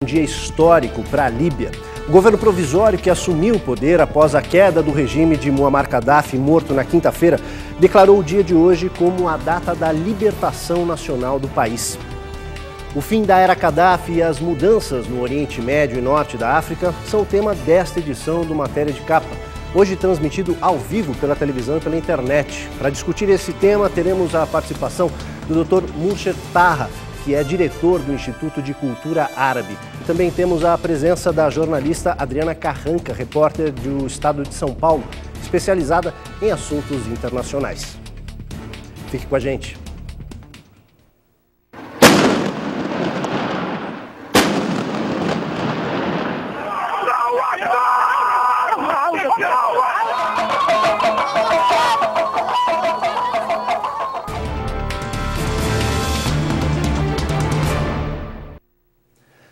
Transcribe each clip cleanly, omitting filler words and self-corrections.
dia histórico para a Líbia. O governo provisório, que assumiu o poder após a queda do regime de Muammar Gaddafi, morto na quinta-feira, declarou o dia de hoje como a data da libertação nacional do país. O fim da era Gaddafi e as mudanças no Oriente Médio e Norte da África são o tema desta edição do Matéria de Capa, hoje transmitido ao vivo pela televisão e pela internet. Para discutir esse tema, teremos a participação do Dr. Murshid Taha, que é diretor do Instituto de Cultura Árabe. E também temos a presença da jornalista Adriana Carranca, repórter do Estado de São Paulo, especializada em assuntos internacionais. Fique com a gente.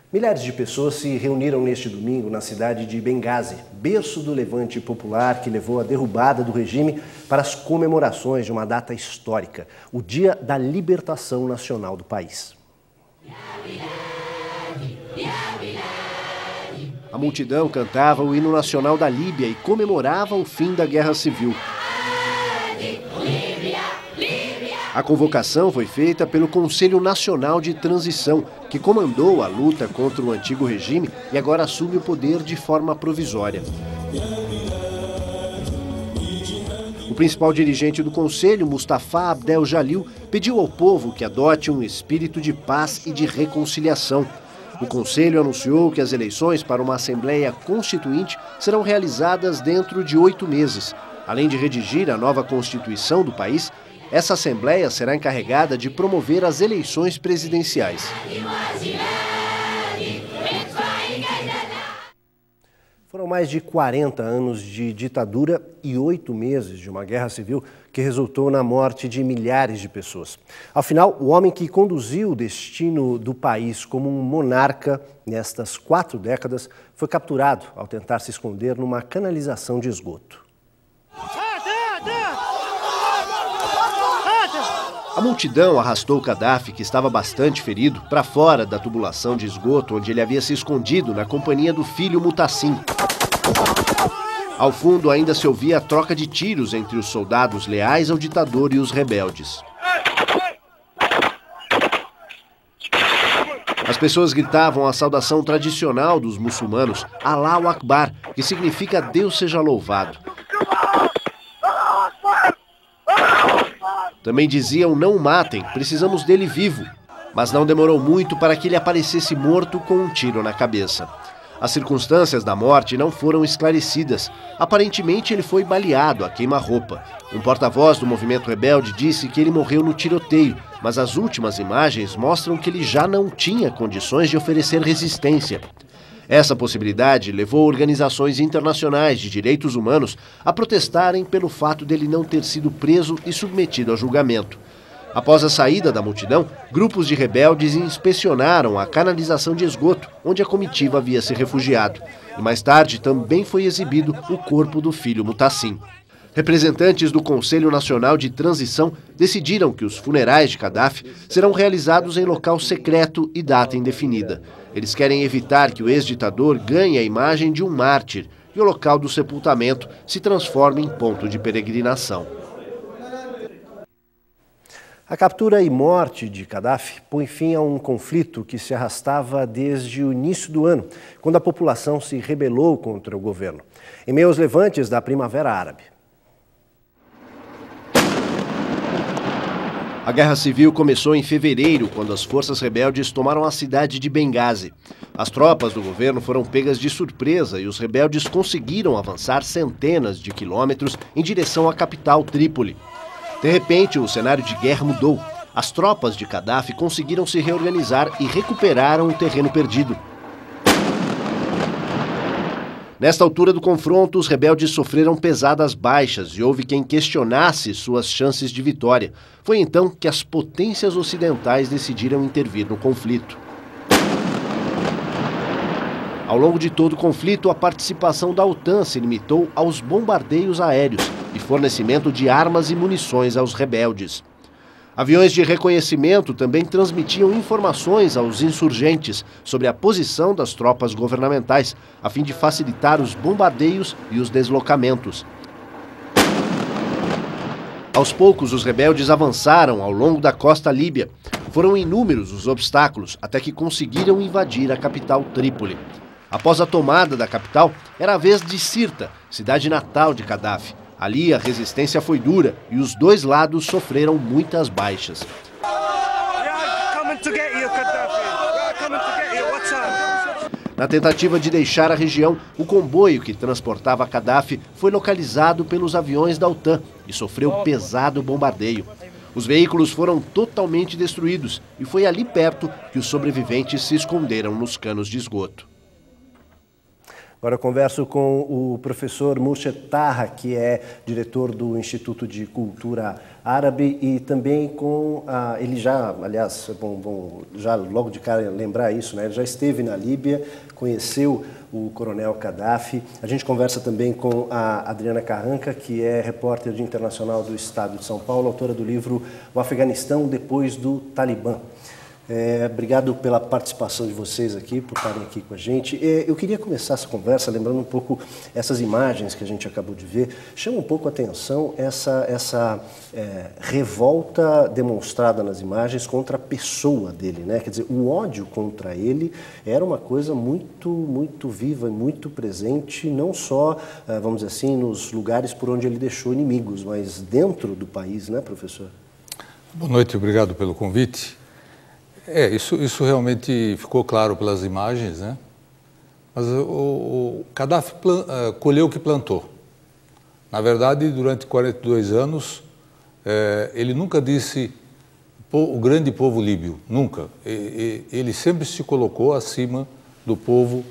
Milhares de pessoas se reuniram neste domingo na cidade de Benghazi, berço do levante popular que levou à derrubada do regime, para as comemorações de uma data histórica, o Dia da Libertação Nacional do país. A multidão cantava o hino nacional da Líbia e comemorava o fim da Guerra Civil. A convocação foi feita pelo Conselho Nacional de Transição, que comandou a luta contra o antigo regime e agora assume o poder de forma provisória. O principal dirigente do Conselho, Mustafa Abdel Jalil, pediu ao povo que adote um espírito de paz e de reconciliação. O Conselho anunciou que as eleições para uma Assembleia Constituinte serão realizadas dentro de 8 meses. Além de redigir a nova Constituição do país, essa Assembleia será encarregada de promover as eleições presidenciais. Foram mais de 40 anos de ditadura e 8 meses de uma guerra civil que resultou na morte de milhares de pessoas. Afinal, o homem que conduziu o destino do país como um monarca nestas 4 décadas foi capturado ao tentar se esconder numa canalização de esgoto. A multidão arrastou Gaddafi, que estava bastante ferido, para fora da tubulação de esgoto onde ele havia se escondido na companhia do filho Mutassim. Ao fundo ainda se ouvia a troca de tiros entre os soldados leais ao ditador e os rebeldes. As pessoas gritavam a saudação tradicional dos muçulmanos, Allahu Akbar, que significa Deus seja louvado. Também diziam, não o matem, precisamos dele vivo. Mas não demorou muito para que ele aparecesse morto com um tiro na cabeça. As circunstâncias da morte não foram esclarecidas. Aparentemente ele foi baleado a queima-roupa. Um porta-voz do movimento rebelde disse que ele morreu no tiroteio, mas as últimas imagens mostram que ele já não tinha condições de oferecer resistência. Essa possibilidade levou organizações internacionais de direitos humanos a protestarem pelo fato dele não ter sido preso e submetido a julgamento. Após a saída da multidão, grupos de rebeldes inspecionaram a canalização de esgoto, onde a comitiva havia se refugiado. E mais tarde também foi exibido o corpo do filho Mutassim. Representantes do Conselho Nacional de Transição decidiram que os funerais de Gaddafi serão realizados em local secreto e data indefinida. Eles querem evitar que o ex-ditador ganhe a imagem de um mártir e o local do sepultamento se transforme em ponto de peregrinação. A captura e morte de Gaddafi põe fim a um conflito que se arrastava desde o início do ano, quando a população se rebelou contra o governo, em meio aos levantes da Primavera Árabe. A Guerra Civil começou em fevereiro, quando as forças rebeldes tomaram a cidade de Benghazi. As tropas do governo foram pegas de surpresa e os rebeldes conseguiram avançar centenas de quilômetros em direção à capital, Trípoli. De repente, o cenário de guerra mudou. As tropas de Gaddafi conseguiram se reorganizar e recuperaram o terreno perdido. Nesta altura do confronto, os rebeldes sofreram pesadas baixas e houve quem questionasse suas chances de vitória. Foi então que as potências ocidentais decidiram intervir no conflito. Ao longo de todo o conflito, a participação da OTAN se limitou aos bombardeios aéreos e fornecimento de armas e munições aos rebeldes. Aviões de reconhecimento também transmitiam informações aos insurgentes sobre a posição das tropas governamentais, a fim de facilitar os bombardeios e os deslocamentos. Aos poucos, os rebeldes avançaram ao longo da costa líbia. Foram inúmeros os obstáculos até que conseguiram invadir a capital Trípoli. Após a tomada da capital, era a vez de Sirta, cidade natal de Gaddafi. Ali a resistência foi dura e os dois lados sofreram muitas baixas. Na tentativa de deixar a região, o comboio que transportava Gaddafi foi localizado pelos aviões da OTAN e sofreu pesado bombardeio. Os veículos foram totalmente destruídos e foi ali perto que os sobreviventes se esconderam nos canos de esgoto. Agora eu converso com o professor Murshid Taha, que é diretor do Instituto de Cultura Árabe, e também com ele já, aliás, bom, já logo de cara lembrar isso, né? Ele já esteve na Líbia, conheceu o coronel Gaddafi. A gente conversa também com a Adriana Carranca, que é repórter de internacional do Estado de São Paulo, autora do livro O Afeganistão depois do Talibã. Obrigado pela participação de vocês aqui, por estarem aqui com a gente. Eu queria começar essa conversa lembrando um pouco essas imagens que a gente acabou de ver. Chama um pouco a atenção essa revolta demonstrada nas imagens contra a pessoa dele, né? Quer dizer, o ódio contra ele era uma coisa muito, muito viva e muito presente, não só, vamos dizer assim, nos lugares por onde ele deixou inimigos, mas dentro do país, né, professor? Boa noite, obrigado pelo convite. Isso realmente ficou claro pelas imagens, né? Mas o Gaddafi colheu o que plantou. Na verdade, durante 42 anos, ele nunca disse o grande povo líbio, nunca. Ele sempre se colocou acima do povo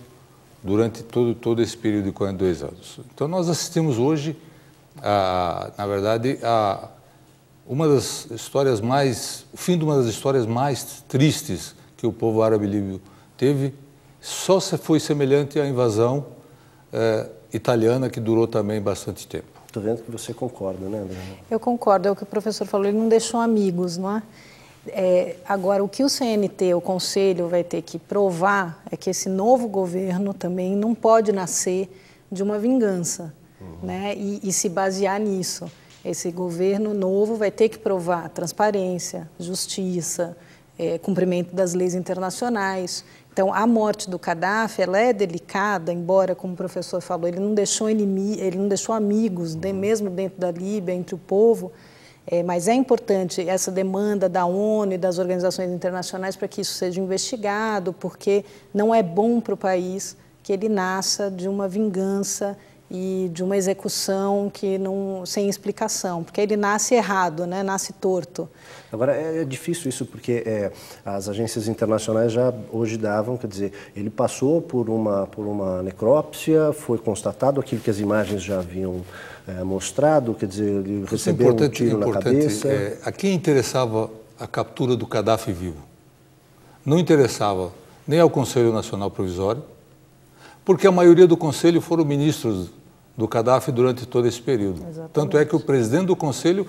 durante todo esse período de 42 anos. Então, nós assistimos hoje, na verdade, uma das histórias o fim de uma das histórias mais tristes que o povo árabe líbio teve, só foi semelhante à invasão italiana, que durou também bastante tempo. Estou vendo que você concorda, né, André? Eu concordo, é o que o professor falou, ele não deixou amigos, não é? Agora, o que o CNT, o Conselho, vai ter que provar é que esse novo governo também não pode nascer de uma vingança, né? E se basear nisso. Esse governo novo vai ter que provar transparência, justiça, cumprimento das leis internacionais. Então, a morte do Gaddafi, ela é delicada, embora, como o professor falou, ele não deixou amigos, mesmo dentro da Líbia, entre o povo, mas é importante essa demanda da ONU e das organizações internacionais para que isso seja investigado, porque não é bom para o país que ele nasça de uma vingança e de uma execução sem explicação, porque ele nasce errado, né? Nasce torto. Agora, é difícil isso, porque as agências internacionais já hoje davam, quer dizer, ele passou por uma necrópsia, foi constatado aquilo que as imagens já haviam mostrado, quer dizer, ele recebeu um tiro na cabeça. A quem interessava a captura do Gaddafi vivo? Não interessava nem ao Conselho Nacional Provisório, porque a maioria do Conselho foram ministros do Gaddafi durante todo esse período. Exatamente. Tanto é que o presidente do Conselho,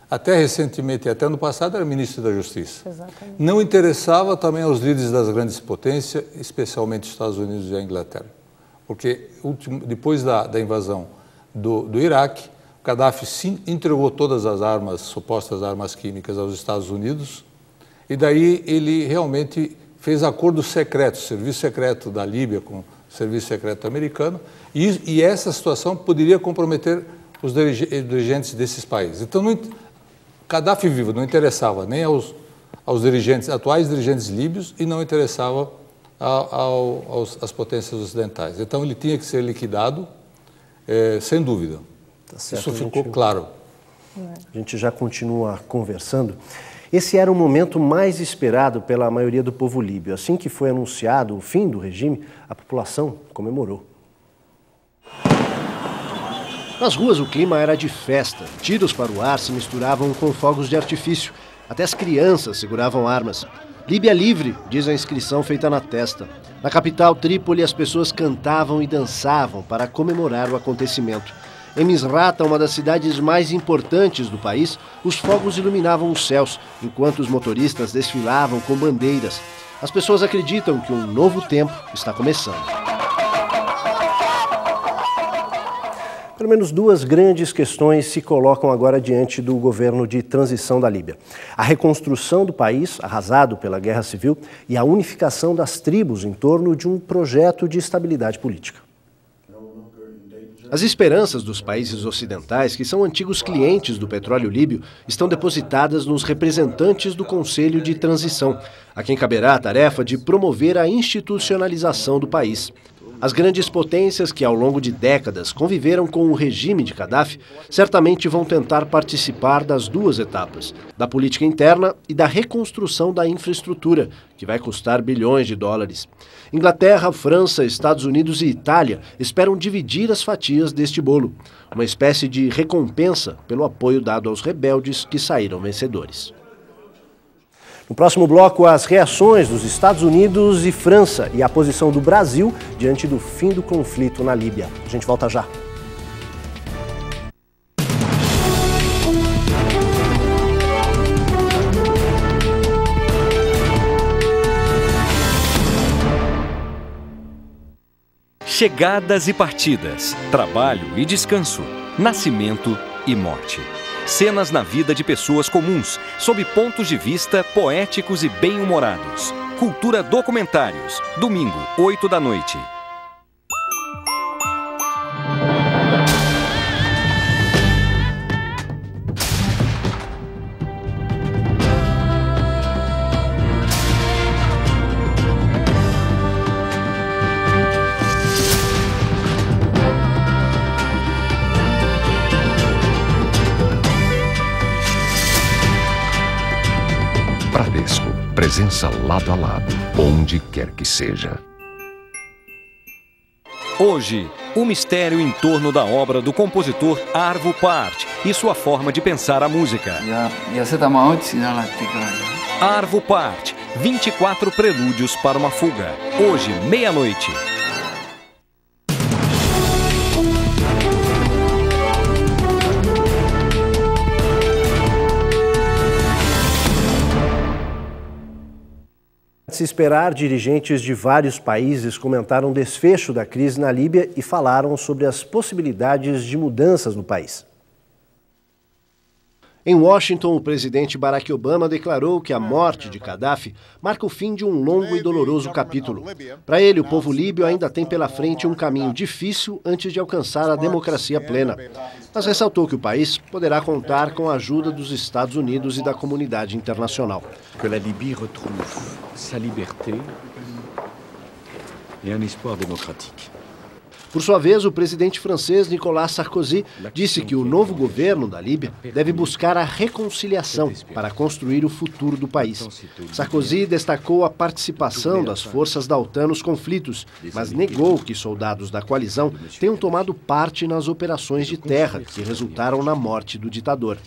até recentemente, até no passado, era ministro da Justiça. Exatamente. Não interessava também aos líderes das grandes potências, especialmente os Estados Unidos e a Inglaterra. Porque depois da invasão do Iraque, o Gaddafi entregou todas as armas, supostas armas químicas, aos Estados Unidos, e daí ele realmente fez acordos secretos, serviço secreto da Líbia com o serviço secreto americano, e essa situação poderia comprometer os dirigentes desses países. Então, Gaddafi vivo não interessava nem aos atuais dirigentes líbios e não interessava às potências ocidentais. Então, ele tinha que ser liquidado, sem dúvida. Tá certo, isso ficou claro. A gente já continua conversando. Esse era o momento mais esperado pela maioria do povo líbio. Assim que foi anunciado o fim do regime, a população comemorou. Nas ruas o clima era de festa. Tiros para o ar se misturavam com fogos de artifício. Até as crianças seguravam armas. Líbia livre, diz a inscrição feita na testa. Na capital, Trípoli, as pessoas cantavam e dançavam para comemorar o acontecimento. Em Misrata, uma das cidades mais importantes do país, os fogos iluminavam os céus, enquanto os motoristas desfilavam com bandeiras. As pessoas acreditam que um novo tempo está começando. Pelo menos duas grandes questões se colocam agora diante do governo de transição da Líbia. A reconstrução do país, arrasado pela guerra civil, e a unificação das tribos em torno de um projeto de estabilidade política. As esperanças dos países ocidentais, que são antigos clientes do petróleo líbio, estão depositadas nos representantes do Conselho de Transição, a quem caberá a tarefa de promover a institucionalização do país. As grandes potências que ao longo de décadas conviveram com o regime de Gaddafi certamente vão tentar participar das duas etapas, da política interna e da reconstrução da infraestrutura, que vai custar bilhões de dólares. Inglaterra, França, Estados Unidos e Itália esperam dividir as fatias deste bolo, uma espécie de recompensa pelo apoio dado aos rebeldes que saíram vencedores. No próximo bloco, as reações dos Estados Unidos e França e a posição do Brasil diante do fim do conflito na Líbia. A gente volta já. Chegadas e partidas, trabalho e descanso, nascimento e morte. Cenas na vida de pessoas comuns, sob pontos de vista poéticos e bem-humorados. Cultura Documentários, domingo, 8 da noite. Bradesco, presença lado a lado, onde quer que seja. Hoje, o mistério em torno da obra do compositor Arvo Pärt e sua forma de pensar a música. Arvo Pärt, 24 prelúdios para uma fuga. Hoje, meia-noite. Se esperar, dirigentes de vários países comentaram o desfecho da crise na Líbia e falaram sobre as possibilidades de mudanças no país. Em Washington, o presidente Barack Obama declarou que a morte de Gaddafi marca o fim de um longo e doloroso capítulo. Para ele, o povo líbio ainda tem pela frente um caminho difícil antes de alcançar a democracia plena. Mas ressaltou que o país poderá contar com a ajuda dos Estados Unidos e da comunidade internacional. Que a Libye retrouve sa liberté et un espoir démocratique. Por sua vez, o presidente francês Nicolas Sarkozy disse que o novo governo da Líbia deve buscar a reconciliação para construir o futuro do país. Sarkozy destacou a participação das forças da OTAN nos conflitos, mas negou que soldados da coalizão tenham tomado parte nas operações de terra que resultaram na morte do ditador.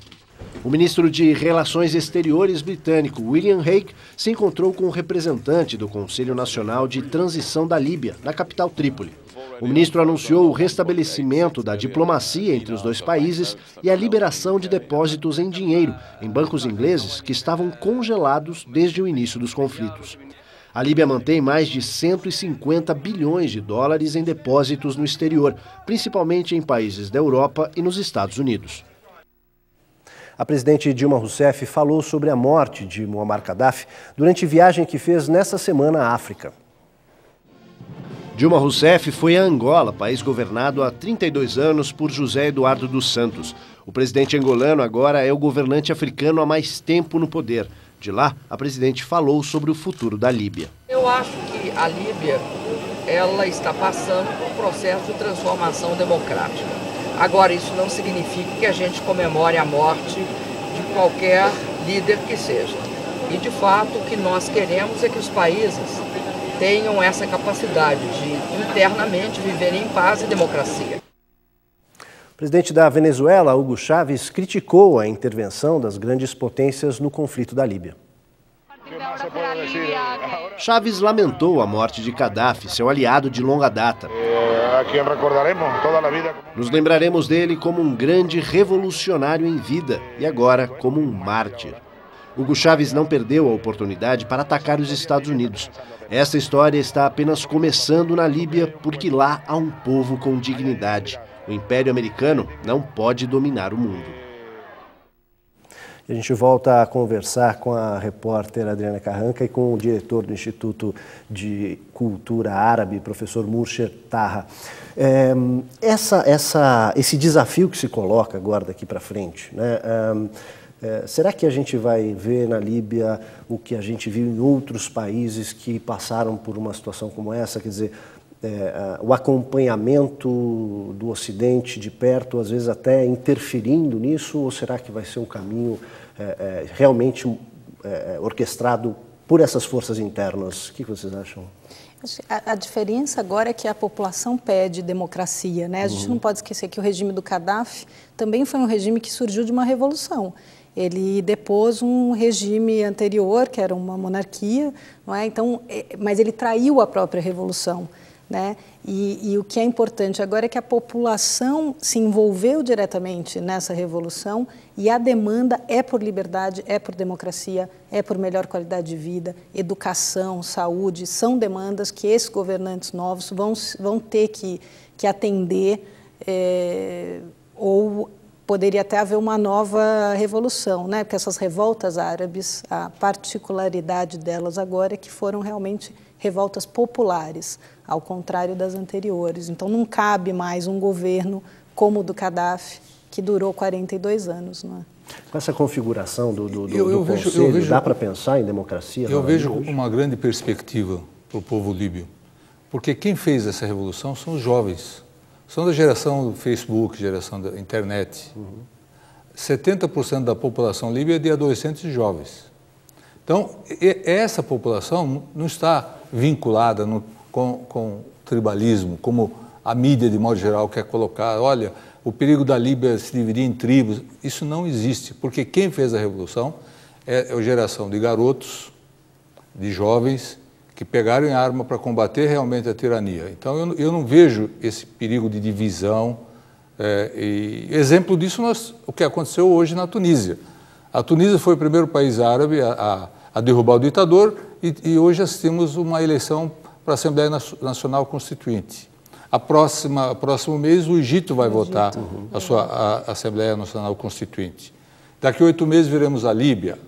O ministro de Relações Exteriores britânico William Hague se encontrou com o representante do Conselho Nacional de Transição da Líbia, na capital Trípoli. O ministro anunciou o restabelecimento da diplomacia entre os dois países e a liberação de depósitos em dinheiro em bancos ingleses que estavam congelados desde o início dos conflitos. A Líbia mantém mais de 150 bilhões de dólares em depósitos no exterior, principalmente em países da Europa e nos Estados Unidos. A presidente Dilma Rousseff falou sobre a morte de Muammar Gaddafi durante viagem que fez nesta semana à África. Dilma Rousseff foi a Angola, país governado há 32 anos por José Eduardo dos Santos. O presidente angolano agora é o governante africano há mais tempo no poder. De lá, a presidente falou sobre o futuro da Líbia. Eu acho que a Líbia ela está passando por um processo de transformação democrática. Agora, isso não significa que a gente comemore a morte de qualquer líder que seja. E, de fato, o que nós queremos é que os países tenham essa capacidade de, internamente, viverem em paz e democracia. O presidente da Venezuela, Hugo Chávez, criticou a intervenção das grandes potências no conflito da Líbia. Chávez lamentou a morte de Gaddafi, seu aliado de longa data. a quien recordaremos toda la vida. Nos lembraremos dele como um grande revolucionário em vida e agora como um mártir. Hugo Chávez não perdeu a oportunidade para atacar os Estados Unidos. Essa história está apenas começando na Líbia porque lá há um povo com dignidade. O Império Americano não pode dominar o mundo. A gente volta a conversar com a repórter Adriana Carranca e com o diretor do Instituto de Cultura Árabe, professor Murcher Taha. Esse desafio que se coloca agora daqui para frente, né? Será que a gente vai ver na Líbia o que a gente viu em outros países que passaram por uma situação como essa? Quer dizer, o acompanhamento do Ocidente de perto, às vezes até interferindo nisso, ou será que vai ser um caminho realmente orquestrado por essas forças internas? O que vocês acham? A diferença agora é que a população pede democracia, né? A gente não pode esquecer que o regime do Gaddafi também foi um regime que surgiu de uma revolução. Ele depôs um regime anterior, que era uma monarquia, não é? Então, mas ele traiu a própria revolução, né? E o que é importante agora é que a população se envolveu diretamente nessa revolução e a demanda é por liberdade, é por democracia, é por melhor qualidade de vida, educação, saúde, são demandas que esses governantes novos vão ter que atender, ou poderia até haver uma nova revolução, né? Porque essas revoltas árabes, a particularidade delas agora é que foram realmente revoltas populares, ao contrário das anteriores. Então não cabe mais um governo como o do Gaddafi, que durou 42 anos. Não é? Com essa configuração do Conselho, dá para pensar em democracia? Eu vejo uma grande perspectiva para o povo líbio, porque quem fez essa revolução são os jovens. São da geração do Facebook, geração da internet. 70% da população líbia é de adolescentes e jovens. Então, essa população não está vinculada com tribalismo, como a mídia, de modo geral, quer colocar. Olha, o perigo da Líbia se dividir em tribos. Isso não existe, porque quem fez a revolução é a geração de garotos, de jovens, que pegaram em arma para combater realmente a tirania. Então, eu não vejo esse perigo de divisão. E exemplo disso, o que aconteceu hoje na Tunísia. A Tunísia foi o primeiro país árabe a derrubar o ditador e hoje assistimos uma eleição para a Assembleia Nacional Constituinte. Próximo mês, o Egito vai votar a sua Assembleia Nacional Constituinte. Daqui a 8 meses, veremos a Líbia.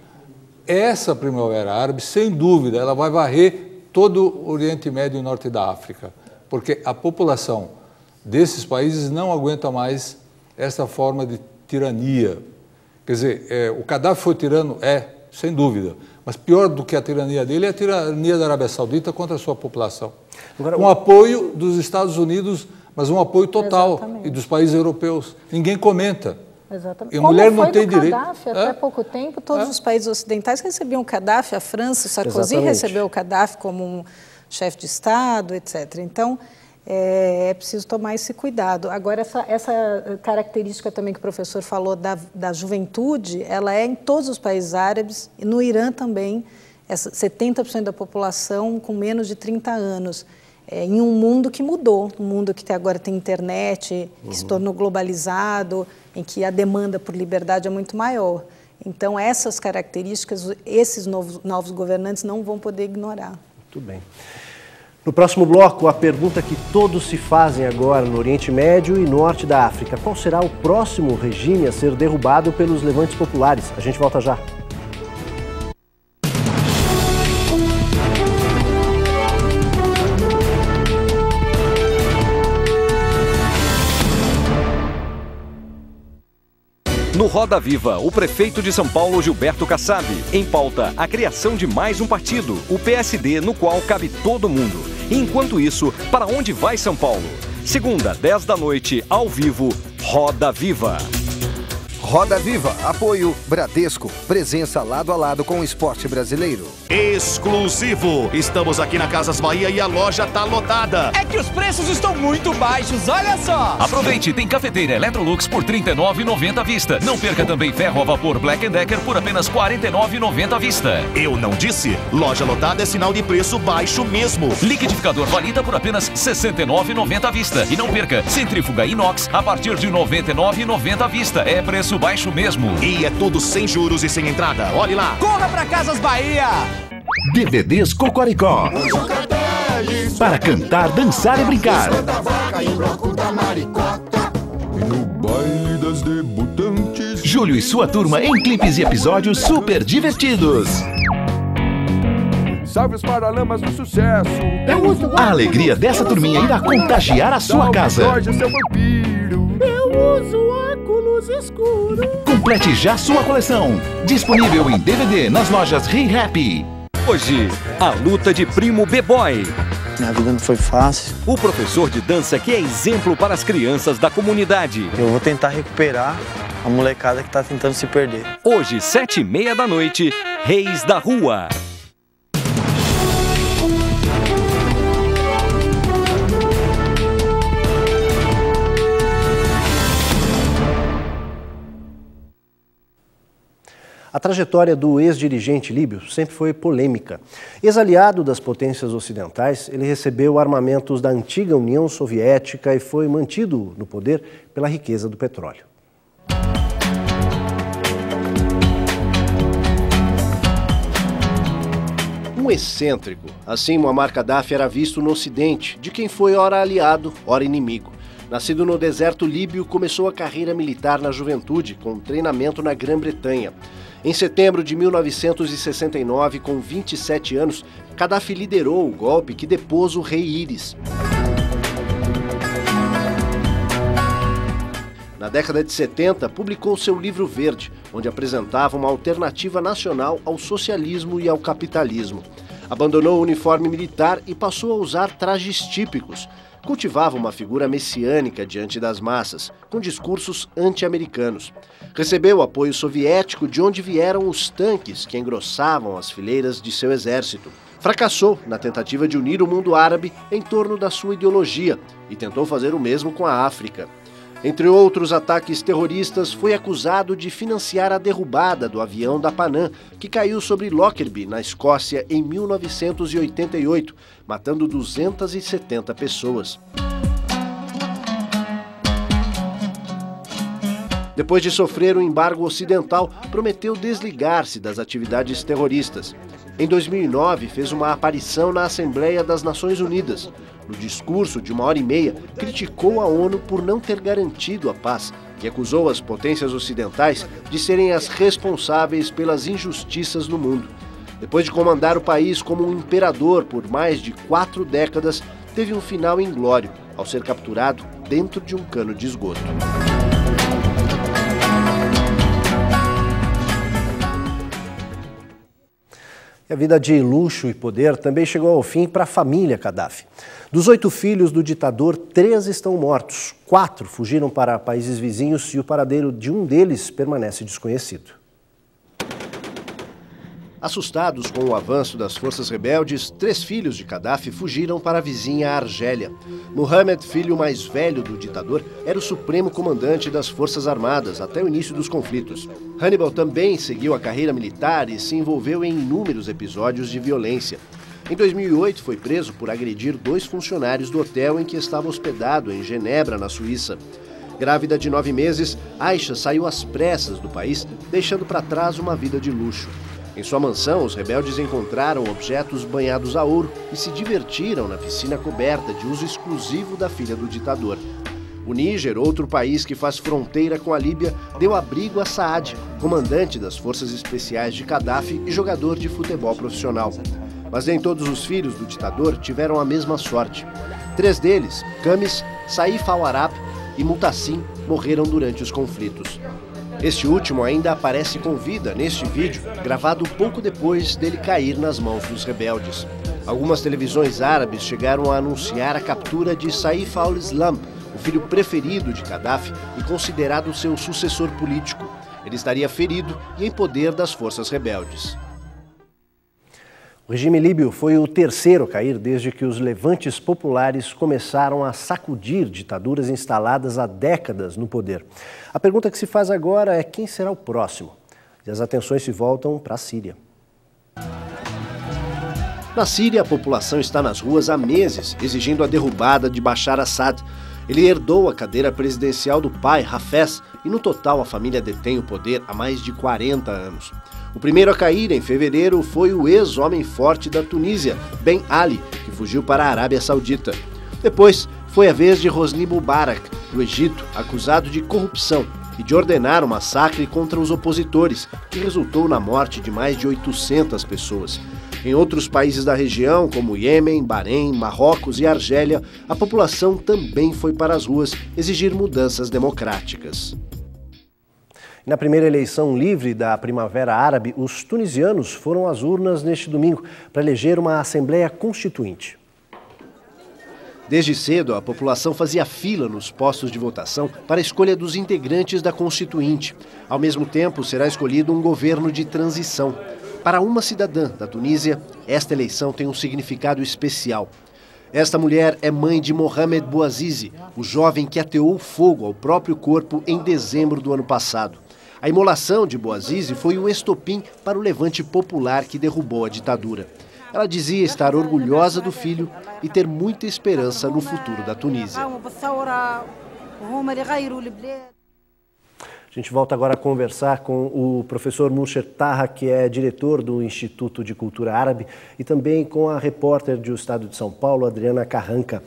Essa Primavera Árabe, sem dúvida, ela vai varrer todo o Oriente Médio e Norte da África, porque a população desses países não aguenta mais essa forma de tirania. Quer dizer, o Gaddafi foi tirano? Sem dúvida. Mas pior do que a tirania dele é a tirania da Arábia Saudita contra a sua população. Com apoio dos Estados Unidos, mas um apoio total. Exatamente. E dos países europeus. Ninguém comenta. Exatamente. E a mulher não tem direito. Gaddafi, até pouco tempo, todos os países ocidentais recebiam o Gaddafi, a França, Sarkozy recebeu o Gaddafi como um chefe de Estado, etc. Então, é preciso tomar esse cuidado. Agora, essa característica também que o professor falou da juventude, ela é em todos os países árabes, e no Irã também, 70% da população com menos de 30 anos. Em um mundo que mudou, um mundo que agora tem internet, que se tornou globalizado, em que a demanda por liberdade é muito maior. Então, essas características, esses novos governantes não vão poder ignorar. Muito bem. No próximo bloco, a pergunta que todos se fazem agora no Oriente Médio e Norte da África. Qual será o próximo regime a ser derrubado pelos levantes populares? A gente volta já. No Roda Viva, o prefeito de São Paulo, Gilberto Kassab, em pauta a criação de mais um partido, o PSD, no qual cabe todo mundo. E enquanto isso, para onde vai São Paulo? Segunda, 10 da noite, ao vivo, Roda Viva. Roda Viva, apoio Bradesco, presença lado a lado com o esporte brasileiro. Exclusivo! Estamos aqui na Casas Bahia e a loja tá lotada. É que os preços estão muito baixos, olha só! Aproveite, tem cafeteira Electrolux por R$ 39,90 à vista. Não perca também ferro a vapor Black & Decker por apenas R$ 49,90 à vista. Eu não disse? Loja lotada é sinal de preço baixo mesmo. Liquidificador Valita por apenas R$ 69,90 à vista. E não perca, centrífuga inox a partir de R$ 99,90 à vista. É preço baixo mesmo. E é tudo sem juros e sem entrada. Olhe lá. Corra pra Casas Bahia! DVDs Cocoricó. Para cantar, dançar e brincar. Júlio e sua turma em clipes e episódios super divertidos. Salve os paralamas do sucesso. A alegria dessa turminha irá contagiar a sua casa. Eu uso óculos escuros. Complete já sua coleção. Disponível em DVD nas lojas ReHap. Hoje, a luta de primo B-Boy. Minha vida não foi fácil. O professor de dança que é exemplo para as crianças da comunidade. Eu vou tentar recuperar a molecada que está tentando se perder. Hoje, 7h30 da noite, Reis da Rua. A trajetória do ex-dirigente líbio sempre foi polêmica. Ex-aliado das potências ocidentais, ele recebeu armamentos da antiga União Soviética e foi mantido no poder pela riqueza do petróleo. Um excêntrico, assim Muammar Gaddafi era visto no Ocidente, de quem foi ora aliado, ora inimigo. Nascido no deserto líbio, começou a carreira militar na juventude, com treinamento na Grã-Bretanha. Em setembro de 1969, com 27 anos, Gaddafi liderou o golpe que depôs o rei Íris. Na década de 70, publicou seu livro verde, onde apresentava uma alternativa nacional ao socialismo e ao capitalismo. Abandonou o uniforme militar e passou a usar trajes típicos. Cultivava uma figura messiânica diante das massas, com discursos anti-americanos. Recebeu apoio soviético, de onde vieram os tanques que engrossavam as fileiras de seu exército. Fracassou na tentativa de unir o mundo árabe em torno da sua ideologia e tentou fazer o mesmo com a África. Entre outros ataques terroristas, foi acusado de financiar a derrubada do avião da Panam, que caiu sobre Lockerbie, na Escócia, em 1988, matando 270 pessoas. Depois de sofrer um embargo ocidental, prometeu desligar-se das atividades terroristas. Em 2009, fez uma aparição na Assembleia das Nações Unidas. No discurso de 1h30, criticou a ONU por não ter garantido a paz e acusou as potências ocidentais de serem as responsáveis pelas injustiças no mundo. Depois de comandar o país como um imperador por mais de 4 décadas, teve um final inglório ao ser capturado dentro de um cano de esgoto. E a vida de luxo e poder também chegou ao fim para a família Gaddafi. Dos 8 filhos do ditador, 3 estão mortos, 4 fugiram para países vizinhos e o paradeiro de um deles permanece desconhecido. Assustados com o avanço das forças rebeldes, 3 filhos de Gaddafi fugiram para a vizinha Argélia. Mohammed, filho mais velho do ditador, era o supremo comandante das Forças Armadas até o início dos conflitos. Hannibal também seguiu a carreira militar e se envolveu em inúmeros episódios de violência. Em 2008, foi preso por agredir 2 funcionários do hotel em que estava hospedado, em Genebra, na Suíça. Grávida de 9 meses, Aisha saiu às pressas do país, deixando para trás uma vida de luxo. Em sua mansão, os rebeldes encontraram objetos banhados a ouro e se divertiram na piscina coberta de uso exclusivo da filha do ditador. O Níger, outro país que faz fronteira com a Líbia, deu abrigo a Saad, comandante das forças especiais de Gaddafi e jogador de futebol profissional. Mas nem todos os filhos do ditador tiveram a mesma sorte. 3 deles, Kamis, Saif al-Arab e Mutassim, morreram durante os conflitos. Este último ainda aparece com vida neste vídeo, gravado pouco depois dele cair nas mãos dos rebeldes. Algumas televisões árabes chegaram a anunciar a captura de Saif al-Islam, o filho preferido de Gaddafi e considerado seu sucessor político. Ele estaria ferido e em poder das forças rebeldes. O regime líbio foi o terceiro a cair desde que os levantes populares começaram a sacudir ditaduras instaladas há décadas no poder. A pergunta que se faz agora é quem será o próximo? E as atenções se voltam para a Síria. Na Síria, a população está nas ruas há meses, exigindo a derrubada de Bashar Assad. Ele herdou a cadeira presidencial do pai, Hafez, e no total a família detém o poder há mais de 40 anos. O primeiro a cair em fevereiro foi o ex-homem forte da Tunísia, Ben Ali, que fugiu para a Arábia Saudita. Depois foi a vez de Hosni Mubarak, do Egito, acusado de corrupção e de ordenar um massacre contra os opositores, que resultou na morte de mais de 800 pessoas. Em outros países da região, como Iêmen, Bahrein, Marrocos e Argélia, a população também foi para as ruas exigir mudanças democráticas. Na primeira eleição livre da Primavera Árabe, os tunisianos foram às urnas neste domingo para eleger uma Assembleia Constituinte. Desde cedo, a população fazia fila nos postos de votação para a escolha dos integrantes da Constituinte. Ao mesmo tempo, será escolhido um governo de transição. Para uma cidadã da Tunísia, esta eleição tem um significado especial. Esta mulher é mãe de Mohamed Bouazizi, o jovem que ateou fogo ao próprio corpo em dezembro do ano passado. A imolação de Bouazizi foi o estopim para o levante popular que derrubou a ditadura. Ela dizia estar orgulhosa do filho e ter muita esperança no futuro da Tunísia. A gente volta agora a conversar com o professor Moucher Taha, que é diretor do Instituto de Cultura Árabe, e também com a repórter do Estado de São Paulo, Adriana Carranca.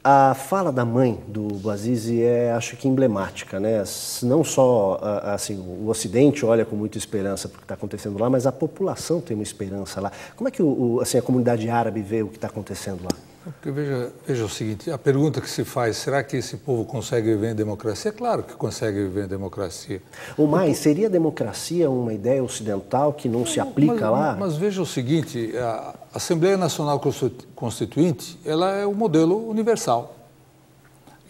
A fala da mãe do Bouazizi é, acho que, emblemática, né? Não só assim, o Ocidente olha com muita esperança para o que está acontecendo lá, mas a população tem uma esperança lá. Como é que assim, a comunidade árabe vê o que está acontecendo lá? Porque veja o seguinte, a pergunta que se faz, será que esse povo consegue viver em democracia? É claro que consegue viver em democracia. Ou mais, seria a democracia uma ideia ocidental que não se aplica lá? Mas veja o seguinte, a Assembleia Nacional Constituinte, ela é o modelo universal.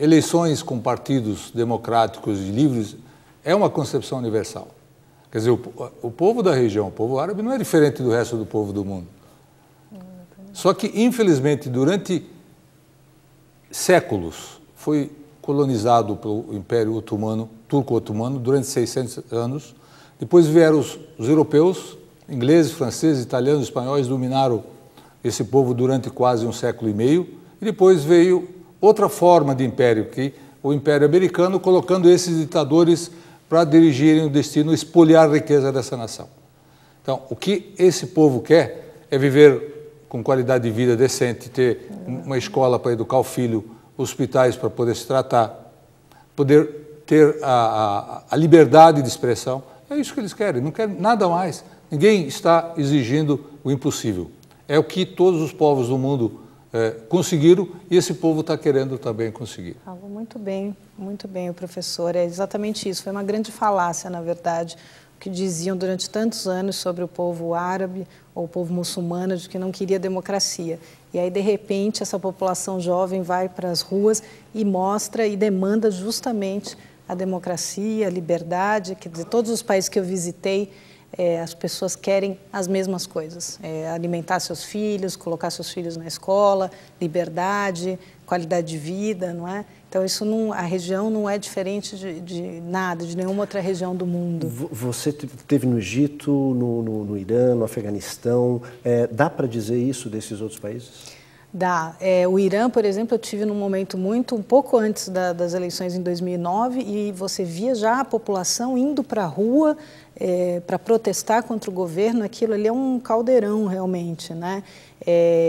Eleições com partidos democráticos e livres é uma concepção universal. Quer dizer, o povo da região, o povo árabe, não é diferente do resto do povo do mundo. Só que, infelizmente, durante séculos, foi colonizado pelo Império Otomano, Turco-Otomano, durante 600 anos. Depois vieram os europeus, ingleses, franceses, italianos, espanhóis, dominaram esse povo durante quase um século e meio. E depois veio outra forma de império, que o Império Americano, colocando esses ditadores para dirigirem o destino, espoliar a riqueza dessa nação. Então, o que esse povo quer é viver com qualidade de vida decente, ter uma escola para educar o filho, hospitais para poder se tratar, poder ter a liberdade de expressão. É isso que eles querem, não querem nada mais. Ninguém está exigindo o impossível. É o que todos os povos do mundo conseguiram e esse povo está querendo também conseguir. Falou muito bem o professor. É exatamente isso. Foi uma grande falácia, na verdade, o que diziam durante tantos anos sobre o povo árabe ou o povo muçulmano, de que não queria democracia. E aí, de repente, essa população jovem vai para as ruas e mostra e demanda justamente a democracia, a liberdade. Quer dizer, todos os países que eu visitei, as pessoas querem as mesmas coisas. Alimentar seus filhos, colocar seus filhos na escola, liberdade, qualidade de vida, não é? Então, isso não, a região não é diferente de nada, de nenhuma outra região do mundo. Você esteve no Egito, no Irã, no Afeganistão. Dá para dizer isso desses outros países? Dá. O Irã, por exemplo, eu tive num momento um pouco antes das eleições em 2009 e você via já a população indo para a rua para protestar contra o governo. Aquilo ali é um caldeirão realmente, né?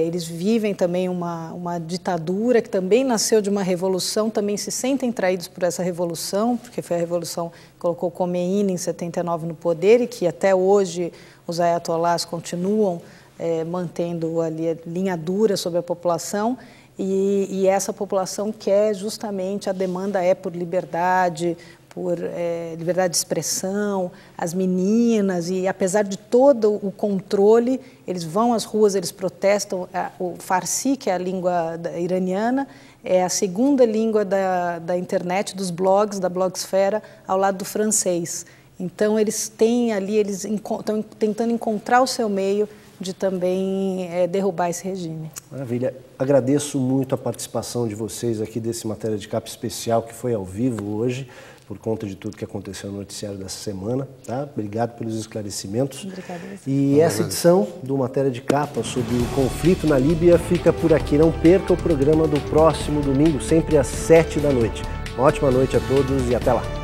Eles vivem também uma ditadura que também nasceu de uma revolução, também se sentem traídos por essa revolução, porque foi a revolução que colocou Khomeini em 79 no poder e que até hoje os ayatollahs continuam mantendo ali a linha dura sobre a população e essa população quer justamente, a demanda é por liberdade, por liberdade de expressão, as meninas, e apesar de todo o controle, eles vão às ruas, eles protestam. O Farsi, que é a língua iraniana, é a segunda língua da internet, dos blogs, da blogosfera, ao lado do francês. Então, eles têm ali, eles estão tentando encontrar o seu meio de também derrubar esse regime. Maravilha. Agradeço muito a participação de vocês aqui desse Matéria de Capa especial que foi ao vivo hoje, por conta de tudo que aconteceu no noticiário dessa semana. Tá? Obrigado pelos esclarecimentos. Obrigada. E essa edição do Matéria de Capa sobre o conflito na Líbia fica por aqui. Não perca o programa do próximo domingo, sempre às 7 da noite. Uma ótima noite a todos e até lá.